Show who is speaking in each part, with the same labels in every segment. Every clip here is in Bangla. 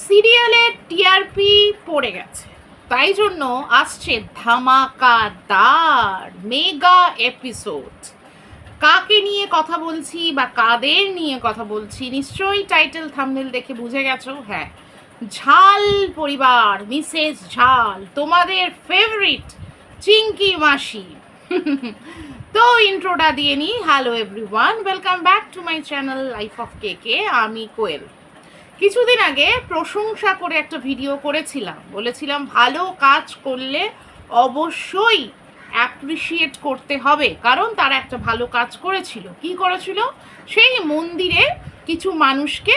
Speaker 1: সিরিয়ালের টিআরপি পড়ে গেছে, তাই জন্য আসছে ধামাকাদার মেগা এপিসোড। কাকে নিয়ে কথা বলছি বা কাদের নিয়ে কথা বলছি নিশ্চয়ই টাইটেল থাম্বনেল দেখে বুঝে গেছো। হ্যাঁ, ঝাল পরিবার, মিসেস ঝাল, তোমাদের ফেভারিট চিঙ্কি মাসি। তো ইন্ট্রোটা দিয়ে নিই। Hello everyone, welcome back to my channel life of কেকে। আমি কোয়েল। কিছুদিন আগে প্রশংসা করে একটা ভিডিও করেছিলাম, বলেছিলাম ভালো কাজ করলে অবশ্যই অ্যাপ্রিসিয়েট করতে হবে, কারণ তারা একটা ভালো কাজ করেছিল। কি করেছিল? সেই মন্দিরে কিছু মানুষকে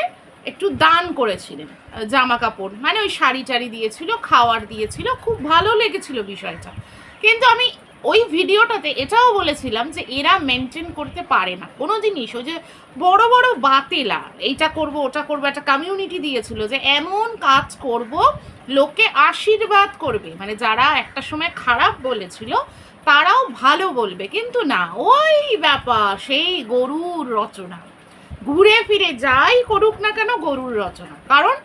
Speaker 1: একটু দান করেছিলেন, জামা কাপড়, মানে ওই শাড়ি টাড়ি দিয়েছিল, খাওয়ার দিয়েছিল, খুব ভালো লেগেছিল বিষয়টা। কিন্তু আমি ওই ভিডিওটাতে এটাও বলেছিলাম যে এরা মেনটেন করতে পারে না কোনো জিনিস। ওই যে বড় বড় বাতেলা, এইটা করব ওটা করবো, একটা কমিউনিটি দিয়েছিল যে এমন কাজ করব লোকে আশীর্বাদ করবে, মানে যারা একটা সময় খারাপ বলেছিল তারাও ভালো বলবে। কিন্তু না, ওই ব্যাপার, সেই গরুর রচনা, ঘুরে ফিরে যাই করুক না কেন গরুর রচনা। কারণ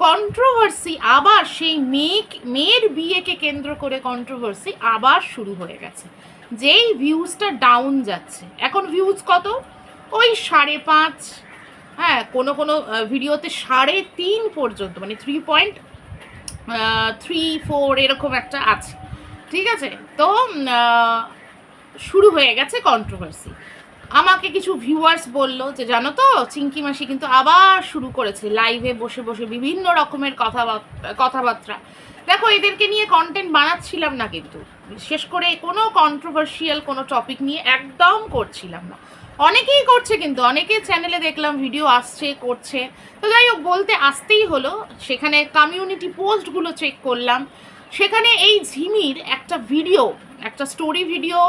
Speaker 1: কন্ট্রোভার্সি আবার সেই মেয়ের বিয়েকে কেন্দ্র করে কন্ট্রোভার্সি আবার শুরু হয়ে গেছে। যেই ভিউজটা ডাউন যাচ্ছে, এখন ভিউজ কত? ওই 5.5, হ্যাঁ, কোনো কোনো ভিডিওতে 3.5 পর্যন্ত, মানে 3.34 এরকম একটা আছে। ঠিক আছে, তো শুরু হয়ে গেছে কন্ট্রোভার্সি। আমাকে কিছু ভিউয়ার্স বললো যে জানো তো, চিঙ্কি মাসি কিন্তু আবার শুরু করেছে লাইভে বসে বসে বিভিন্ন রকমের কথাবার্তা। দেখো, এদেরকে নিয়ে কন্টেন্ট বানাচ্ছিলাম না, কিন্তু বিশেষ করে কোনো কন্ট্রোভার্সিয়াল কোনো টপিক নিয়ে একদম করছিলাম না। অনেকেই করছে, কিন্তু অনেকে চ্যানেলে দেখলাম ভিডিও আসছে, করছে। তো যাই হোক, বলতে আসতেই হলো। সেখানে কমিউনিটি পোস্টগুলো চেক করলাম, সেখানে এই ঝিমির একটা ভিডিও, একটা স্টোরি ভিডিও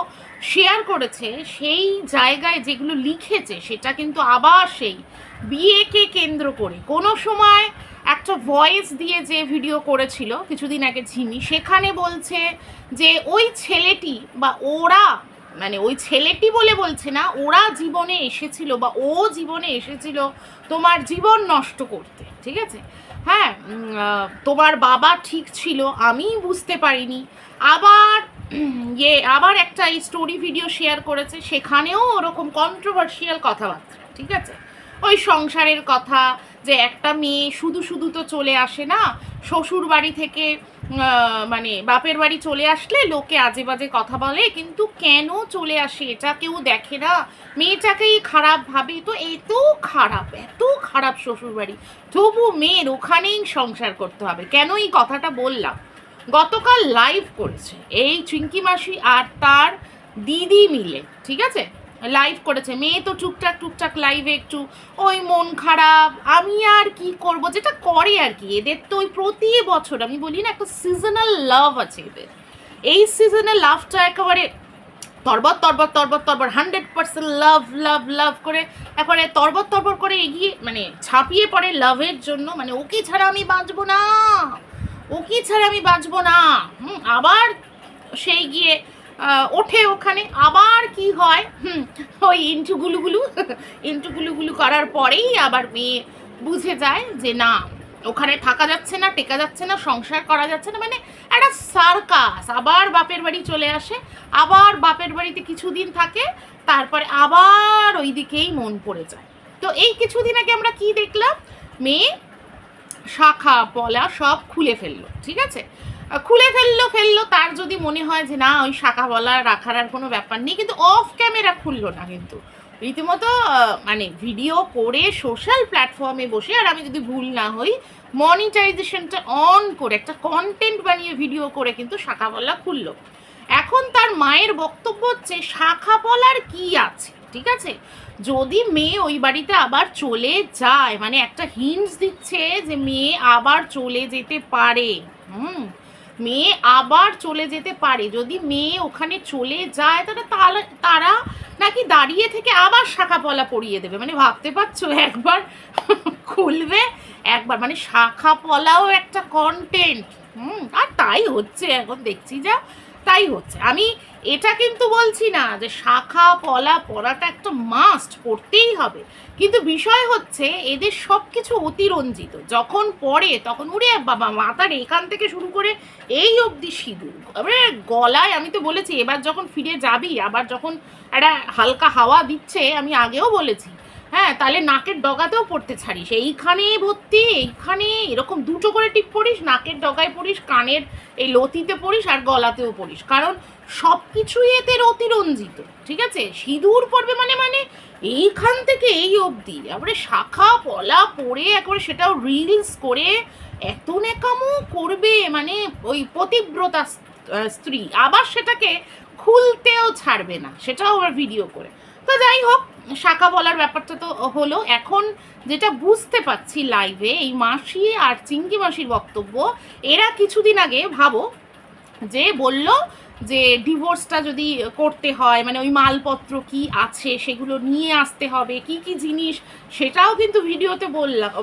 Speaker 1: শেয়ার করেছে। সেই জায়গায় যেগুলো লিখেছে সেটা কিন্তু আবার সেই বিয়েকে কেন্দ্র করে কোনো সময় একটা ভয়েস দিয়ে যে ভিডিও করেছিল কিছুদিন আগে ঝিমি, সেখানে বলছে যে ওই ছেলেটি বা ওরা, মানে ওই ছেলেটি বলে বলছে না, ওরা জীবনে এসেছিল বা ও জীবনে এসেছিল তোমার জীবন নষ্ট করতে। ঠিক আছে, হ্যাঁ, তোমার বাবা ঠিক ছিল, আমি বুঝতে পারিনি। আবার আবার একটা এই স্টোরি ভিডিও শেয়ার করেছে, সেখানেও ওরকম কন্ট্রোভার্সিয়াল কথাবার্তা। ঠিক আছে, ওই সংসারের কথা, যে একটা মেয়ে শুধু শুধু তো চলে আসে না, শ্বশুর বাড়ি থেকে মানে বাপের বাড়ি চলে আসলে লোকে আজে বাজে কথা বলে, কিন্তু কেন চলে আসে এটা কেউ দেখে না, মেয়েটাকেই খারাপ ভাবে। তো এত খারাপ শ্বশুর বাড়ি, তবু মেয়ের ওখানেই সংসার করতে হবে কেন? এই কথাটা বললাম। গতকাল লাইভ করেছে এই চিঙ্কি মাসি আর তার দিদি মিলে। ঠিক আছে, লাইভ করেছে। মেয়ে তো টুকটাক লাইভে একটু ওই মন খারাপ, আমি আর কি করব, যেটা করে আর কি। এদের তো ওই প্রতি বছর আমি বলি না, একটা সিজনাল লাভ আছে এদের। এই সিজনাল লাভটা একেবারে তরবর 100% লাভ করে একেবারে তরবর করে এগিয়ে, মানে ঝাঁপিয়ে পড়ে লাভের জন্য। মানে ওকে ছাড়া আমি বাঁচবো না। আবার সেই গিয়ে ওঠে ওখানে, আবার কি হয়, ওই ইন্টুগুলুগুলু করার পরেই আবার মেয়ে বুঝে যায় যে না, ওখানে থাকা যাচ্ছে না, টেকা যাচ্ছে না, সংসার করা যাচ্ছে না। মানে একটা সার্কাস। আবার বাপের বাড়ি চলে আসে, আবার বাপের বাড়িতে কিছুদিন থাকে, তারপরে আবার ওই দিকেই মন পড়ে যায়। তো এই কিছুদিন আগে আমরা কি দেখলাম, মেয়ে শাখা পলা সব খুলে ফেললো। ঠিক আছে, খুলে ফেললো। তার যদি মনে হয় যে না, ওই শাখা পলা রাখার আর কোনো ব্যাপার নেই, কিন্তু অফ ক্যামেরা খুললো না, কিন্তু রীতিমতো মানে ভিডিও করে সোশ্যাল প্ল্যাটফর্মে বসে, আর আমি যদি ভুল না হই মনিটাইজেশনটা অন করে একটা কন্টেন্ট বানিয়ে ভিডিও করে কিন্তু শাখা পলা খুললো। এখন তার মায়ের বক্তব্য হচ্ছে শাখা পলার কি আছে। ঠিক আছে, যদি মেয়ে ওই বাড়িতে আবার চলে যায়, মানে একটা হিন্টস দিচ্ছে যে মেয়ে আবার চলে যেতে পারে। মেয়ে আবার চলে যেতে পারে। যদি মেয়ে ওখানে চলে যায়, তারা নাকি দাঁড়িয়ে থেকে আবার শাখা পলা পরিয়ে দেবে। মানে ভাবতে পারছো, একবার খুলবে, একবার, মানে শাখা পলাও একটা কন্টেন্ট। আর তাই হচ্ছে এখন দেখছি যা। তাই হচ্ছে। আমি এটা কিন্তু বলছি না যে শাখা পলা পরাটা একটা মাস্ট, পড়তেই হবে, কিন্তু বিষয় হচ্ছে এদের সব কিছু অতিরঞ্জিত, যখন পড়ে তখন উড়ে বাবা মাথার এখান থেকে শুরু করে এই অবধি সিঁদুর, এবারে গলায়, আমি তো বলেছি এবার যখন ফিরে যাবি, আবার যখন একটা হালকা হাওয়া দিচ্ছে, আমি আগেও বলেছি, হ্যাঁ, তাহলে নাকের ডগাতেও পড়তে ছাড়িস, এইখানে ভর্তি, এইখানে এরকম দুটো করে টিপ পড়িস, নাকের ডগায় পড়িস, কানের এই লতিতে পড়িস, আর গলাতেও পড়িস, কারণ সব কিছুই এদের অতিরঞ্জিত, ঠিক আছে? সিঁদুর পড়বে মানে মানে এইখান থেকে এই অবধি, তারপরে শাখা পলা পরে একবারে সেটাও রিলস করে এত নেকামো করবে, মানে ওই পতিব্রতা স্ত্রী, আবার সেটাকে খুলতেও ছাড়বে না, সেটাও আবার ভিডিও করে। তো যাই হোক, শাখা বলার ব্যাপারটা তো হলো। এখন যেটা বুঝতে পারছি লাইভে, এই মাসি আর চিঙ্কি মাসির বক্তব্য, এরা কিছুদিন আগে ভাবো যে বলল যে ডিভোর্সটা যদি করতে হয়, মানে ওই মালপত্র কি আছে সেগুলো নিয়ে আসতে হবে, কি কি জিনিস, সেটাও কিন্তু ভিডিওতে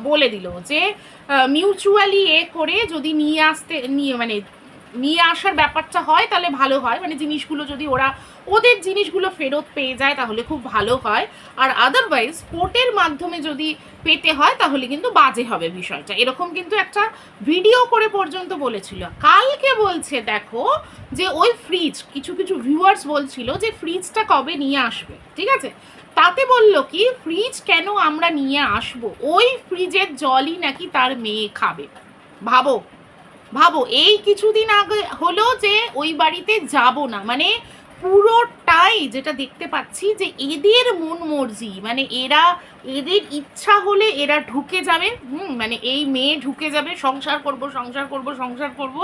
Speaker 1: বলে দিল যে মিউচুয়ালি করে যদি মানে নিয়ে আসার ব্যাপারটা হয় তাহলে ভালো হয়, মানে জিনিসগুলো যদি ওদের জিনিসগুলো ফেরত পেয়ে যায় তাহলে খুব ভালো হয়, আর আদারওয়াইজ কোর্টের মাধ্যমে যদি পেতে হয় তাহলে কিন্তু বাজে হবে বিষয়টা, এরকম কিন্তু একটা ভিডিও করে পর্যন্ত বলেছিল। কালকে বলছে দেখো যে ওই ফ্রিজ, কিছু কিছু ভিউয়ার্স বলছিল যে ফ্রিজটা কবে নিয়ে আসবে, ঠিক আছে? তাতে বলল কি, ফ্রিজ কেন আমরা নিয়ে আসবো, ওই ফ্রিজের জলই নাকি তার মেয়ে খাবে। ভাবো ভাবো, এই কিছুদিন আগে হলো যে ওই বাড়িতে যাব না, মানে পুরোটাই যেটা দেখতে পাচ্ছি যে এদের মন মর্জি, মানে এদের ইচ্ছা হলে এরা ঢুকে যাবে, মানে এই মেয়ে ঢুকে যাবে, সংসার করব সংসার করব সংসার করব,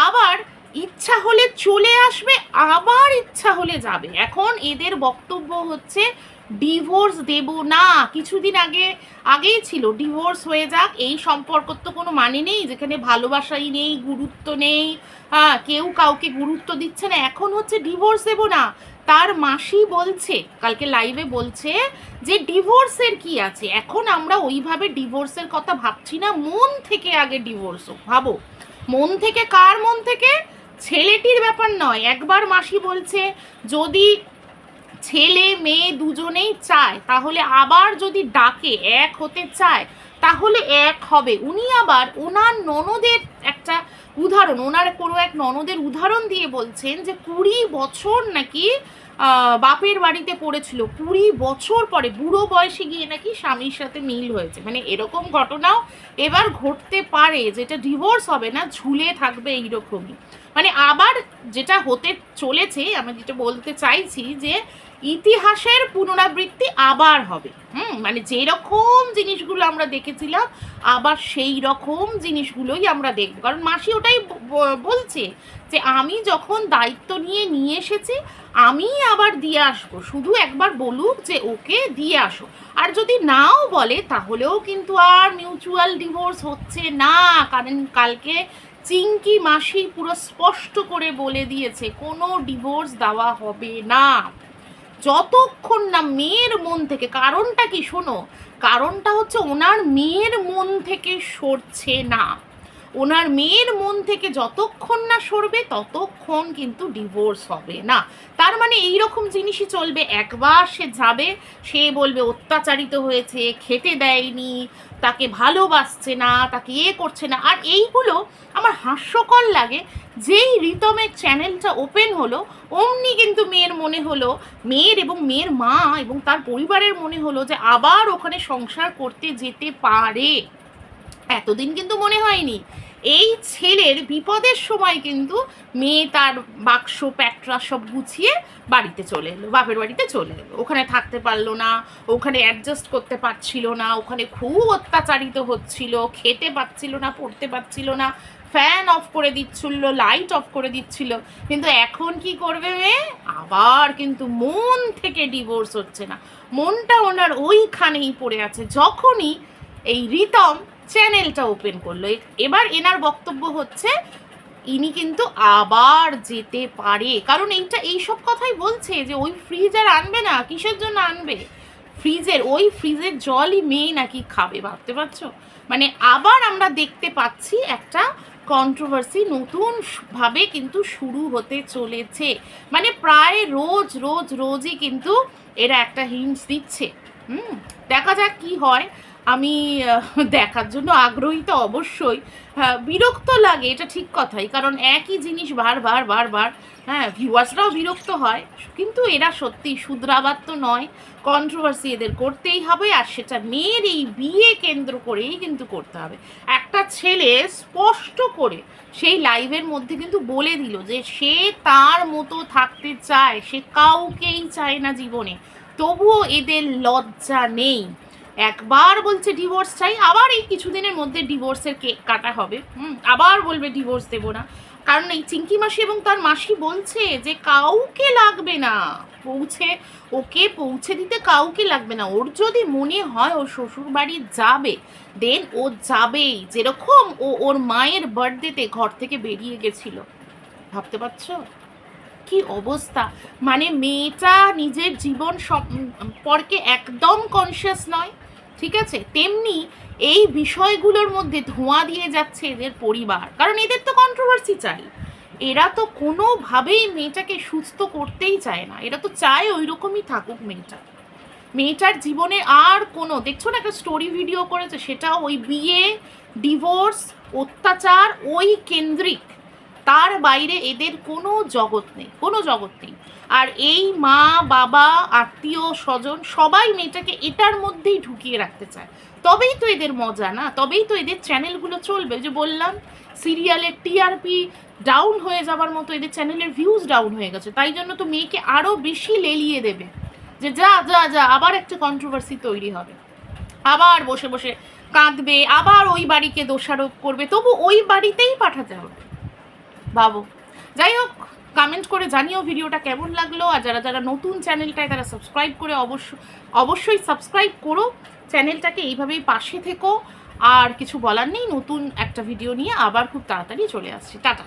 Speaker 1: আবার ইচ্ছা হলে চলে আসবে, আবার ইচ্ছা হলে যাবে। এখন এদের বক্তব্য হচ্ছে ডিভোর্স দেব না, কিছুদিন আগেই ছিল ডিভোর্স হয়ে যাক, এই সম্পর্কর তো কোনো মানে নেই, যেখানে ভালোবাসাই নেই, গুরুত্ব নেই, কেউ কাউকে গুরুত্ব দিচ্ছে না, এখন হচ্ছে ডিভোর্স দেব না। তার মাসি বলছে, কালকে লাইভে বলছে যে ডিভোর্সের কি আছে, এখন আমরা ওইভাবে ডিভোর্সের কথা ভাবছি না, মন থেকে আগে ডিভোর্স হোক। ভাবো, মন থেকে, কার মন থেকে? ছেলেটির ব্যাপার নয়, একবার মাসি বলছে যদি ছেলে মেয়ে দুজনেই চায় তাহলে আবার যদি ডাকে এক হতে চায় তাহলে এক হবে। উনি আবার ওনার ননদের একটা উদাহরণ, ওনার কোনো এক ননদের উদাহরণ দিয়ে বলছেন যে 20 বছর নাকি বাপের বাড়িতে পড়েছিল, 20 বছর পরে বুড়ো বয়সে গিয়ে নাকি স্বামীর সাথে মিল হয়েছে, মানে এরকম ঘটনাও এবার ঘটতে পারে, যেটা ডিভোর্স হবে না, ঝুলে থাকবে এইরকমই। মানে আবার যেটা হতে চলেছে, আমি যেটা বলতে চাইছি যে ইতিহাসের পুনরাবৃত্তি আবার হবে, মানে যেরকম জিনিসগুলো আমরা দেখেছিলাম আবার সেই রকম জিনিসগুলোই আমরা দেখব, কারণ মাসি ওটাই বলছে যে আমি যখন দায়িত্ব নিয়ে এসেছি আমি আবার দিয়ে আসবো, শুধু একবার বলুক যে ওকে দিয়ে আসো, আর যদি নাও বলে তাহলেও কিন্তু আর মিউচুয়াল ডিভোর্স হচ্ছে না, কারণ কালকে চিঙ্কি মাসি পুরো স্পষ্ট করে বলে দিয়েছে কোনো ডিভোর্স দেওয়া হবে না যতক্ষণ না মেয়ের মন থেকে, কারণটা কি শোনো, কারণটা হচ্ছে ওনার মেয়ের মন থেকে সরছে না, ওনার মেয়ের মন থেকে যতক্ষণ না সরবে ততক্ষণ কিন্তু ডিভোর্স হবে না। তার মানে এই রকম জিনিসই চলবে, একবার সে যাবে, সে বলবে অত্যাচারিত হয়েছে, খেতে দেয়নি, তাকে ভালোবাসছে না, তাকে করছে না, আর এইগুলো আমার হাস্যকর লাগে। যেই রিতমের চ্যানেলটা ওপেন হলো অমনি কিন্তু মেয়ের মনে হলো, মেয়ের এবং মেয়ের মা এবং তার পরিবারের মনে হলো যে আবার ওখানে সংসার করতে যেতে পারে, এতদিন কিন্তু মনে হয়নি। এই ছেলের বিপদের সময় কিন্তু মেয়ে তার বাক্স প্যাটরা সব গুছিয়ে বাড়িতে চলে এলো, বাপের বাড়িতে চলে এলো, ওখানে থাকতে পারলো না, ওখানে অ্যাডজাস্ট করতে পারছিল না, ওখানে খুব অত্যাচারিত হচ্ছিল, খেতে পাচ্ছিল না, পড়তে পারছিল না, ফ্যান অফ করে দিচ্ছিল, লাইট অফ করে দিচ্ছিল, কিন্তু এখন কি করবে মেয়ে, আবার কিন্তু মন থেকে ডিভোর্স হচ্ছে না, মনটা ওনার ওইখানেই পড়ে আছে। যখনই এই রিতম চ্যানেলটা ওপেন করলো, এবার এনার বক্তব্য হচ্ছে ইনি কিন্তু আবার যেতে পারে, কারণ এইসব কথাই বলছে যে ওই ফ্রিজ আর আনবে না, কিসের জন্য আনবে, ফ্রিজের জলই মেয়ে নাকি খাবে, ভাবতে পারছো? মানে আবার আমরা দেখতে পাচ্ছি একটা কন্ট্রোভার্সি নতুনভাবে কিন্তু শুরু হতে চলেছে। মানে প্রায় রোজই কিন্তু এরা একটা হিন্টস দিচ্ছে। দেখা যাক কি হয়। আমি দেখার জন্য আগ্রহী তো অবশ্যই। হ্যাঁ, বিরক্ত লাগে, এটা ঠিক কথাই, কারণ একই জিনিস বারবার হ্যাঁ, ভিউয়ার্সরাও বিরক্ত হয়, কিন্তু এরা সত্যি শুধরাবার তো নয়, কন্ট্রোভার্সি এদের করতেই হবে, আর সেটা মেয়ের এই বিয়ে কেন্দ্র করেই কিন্তু করতে হবে। একটা ছেলে স্পষ্ট করে সেই লাইভের মধ্যে কিন্তু বলে দিল যে সে তার মতো থাকতে চায়, সে কাউকেই চায় না জীবনে, তবুও এদের লজ্জা নেই। একবার বলছে ডিভোর্স চাই, আবার এই কিছুদিনের মধ্যে ডিভোর্সের কেক কাটা হবে, আবার বলবে ডিভোর্স দেবো না, কারণ এই চিঙ্কি মাসি এবং তার মাসি বলছে যে কাউকে লাগবে না, ওকে পৌঁছে দিতে কাউকে লাগবে না, ওর যদি মনে হয় ও শ্বশুর বাড়ি যাবে দেন ও যাবেই, যেরকম ও ওর মায়ের বার্থডেতে ঘর থেকে বেরিয়ে গেছিল। ভাবতে পারছো কি অবস্থা? মানে মেয়েটা নিজের জীবন সম্পর্কে একদম কনসিয়াস নয়, ঠিক আছে, তেমনি এই বিষয়গুলোর মধ্যে ধোঁয়া দিয়ে যাচ্ছে এদের পরিবার, কারণ এদের তো কন্ট্রোভার্সি চাই, এরা তো কোনোভাবেই মেয়েটাকে সুস্থ করতেই চায় না, এরা তো চায় ওই রকমই থাকুক মেয়েটার জীবনে আর কোনো, দেখছো না একটা স্টোরি ভিডিও করেছে, সেটা ওই বিয়ে, ডিভোর্স, অত্যাচার ওই কেন্দ্রিক, তার বাইরে এদের কোনো জগৎ নেই। আর এই মা বাবা আত্মীয় স্বজন সবাই মেয়েটাকে এটার মধ্যেই ঢুকিয়ে রাখতে চায়, তবেই তো এদের মজা না, তবেই তো এদের চ্যানেলগুলো চলবে। যে বললাম সিরিয়ালের টিআরপি ডাউন হয়ে যাবার মতো এদের চ্যানেলের ভিউজ ডাউন হয়ে গেছে, তাই জন্য তো মেয়েকে আরও বেশি লেলিয়ে দেবে, যে যা আবার একটা কন্ট্রোভার্সি তৈরি হবে, আবার বসে কাঁদবে, আবার ওই বাড়িকে দোষারোপ করবে, তবু ওই বাড়িতেই পাঠাতে হবে। ভাবো। যাই হোক, কমেন্ট করে জানিও ভিডিওটা কেমন লাগলো, আর যারা নতুন চ্যানেলটায় তারা সাবস্ক্রাইব করে অবশ্যই সাবস্ক্রাইব করো চ্যানেলটাকে, এইভাবেই পাশে থেকো। আর কিছু বলার নেই, নতুন একটা ভিডিও নিয়ে আবার খুব তাড়াতাড়ি চলে আসছি। টাটা।